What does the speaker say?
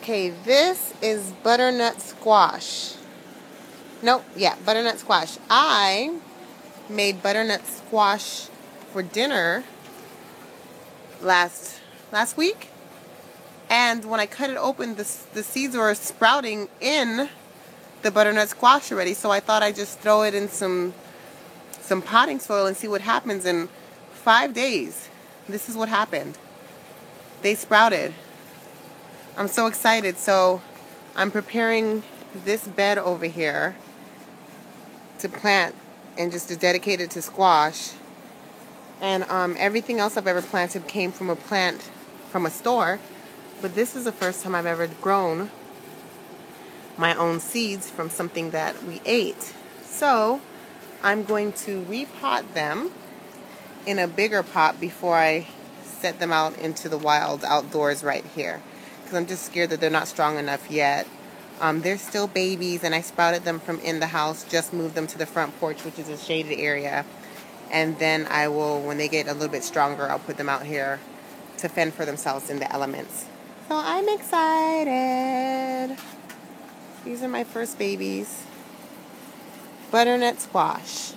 Okay, this is butternut squash. Nope, yeah, butternut squash. I made butternut squash for dinner last week, and when I cut it open, the seeds were sprouting in the butternut squash already. So I thought I'd just throw it in some potting soil and see what happens. In 5 days, this is what happened. They sprouted. I'm so excited. So I'm preparing this bed over here to plant and just to dedicate it to squash. And everything else I've ever planted came from a plant from a store. But this is the first time I've ever grown my own seeds from something that we ate. So I'm going to repot them in a bigger pot before I set them out into the wild outdoors right here. Because I'm just scared that they're not strong enough yet. They're still babies, and I sprouted them from in the house, just moved them to the front porch, which is a shaded area. And then I will, when they get a little bit stronger, I'll put them out here to fend for themselves in the elements. So I'm excited. These are my first babies. Butternut squash.